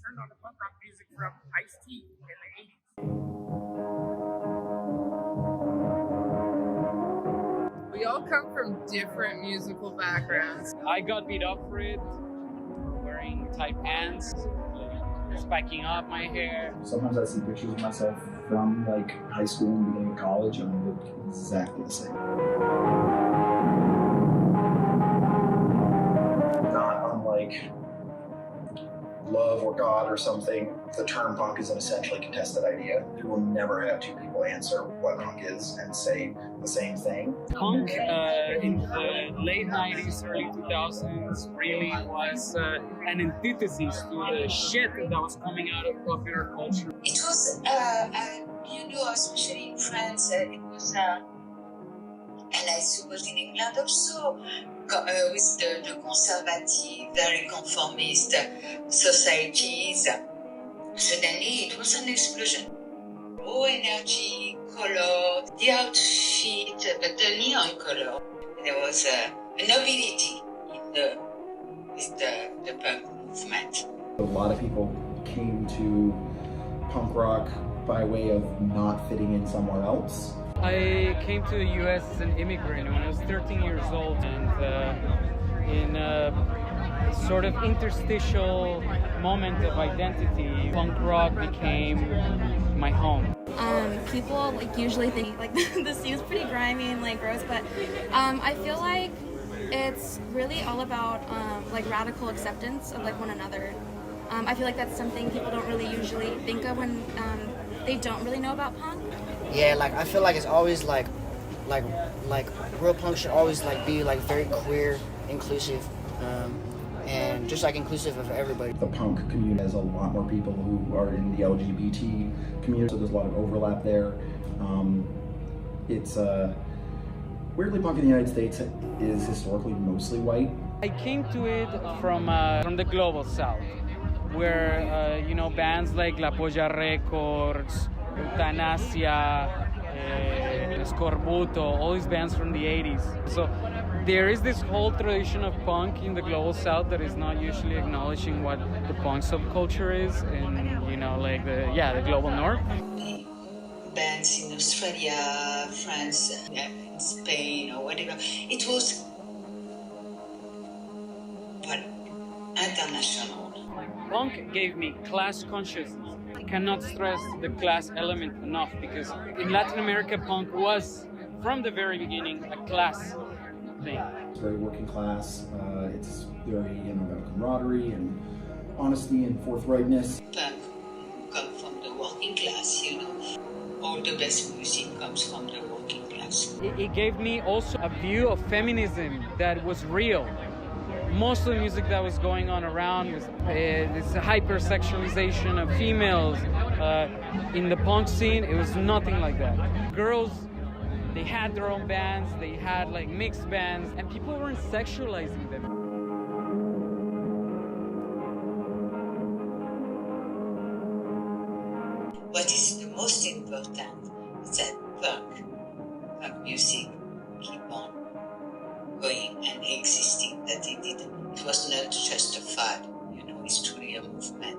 turned on to punk rock music from Ice-T in the 80s. We all come from different musical backgrounds. I got beat up for it, wearing tight pants, spiking up my hair. Sometimes I see pictures of myself from like high school and beginning of college, and I look exactly the same. Not unlike love or God or something, the term punk is an essentially contested idea. You will never have two people answer what punk is and say the same thing. Punk in the late 90s, early 2000s really was an antithesis to the shit that was coming out of popular culture. It was, especially in France, it was, and I suppose in England also, with the conservative, very conformist societies, suddenly it was an explosion. Raw energy, color, the outfit, but the neon color. There was a nobility with the punk movement. A lot of people came to punk rock by way of not fitting in somewhere else. I came to the US as an immigrant when I was 13 years old, and in a sort of interstitial moment of identity, punk rock became my home. People usually think this seems pretty grimy and gross, but I feel like it's really all about radical acceptance of one another. I feel like that's something people don't really usually think of when they don't really know about punk. Yeah, I feel like it's always like real punk should always be very queer, inclusive, and just inclusive of everybody. The punk community has a lot more people who are in the LGBT community, so there's a lot of overlap there. It's weirdly, punk in the United States is historically mostly white. I came to it from the global south, where bands like La Polla Records, Eutanasia, Estorboa, all these bands from the 80s. So there is this whole tradition of punk in the global south that is not usually acknowledging what the punk subculture is in the global north. Bands in Australia, France, Spain, or whatever. It was international. Punk gave me class consciousness. I cannot stress the class element enough, because in Latin America, punk was, from the very beginning, a class thing. It's very working class. It's very about camaraderie and honesty and forthrightness. Punk come from the working class, All the best music comes from the working class. It gave me also a view of feminism that was real. Most of the music that was going on around was this hypersexualization of females. In the punk scene, it was nothing like that. Girls, they had their own bands, they had mixed bands, and people weren't sexualizing them. What is the most important is that punk music keep on going and existing, that it was not just a fad, it's truly a movement.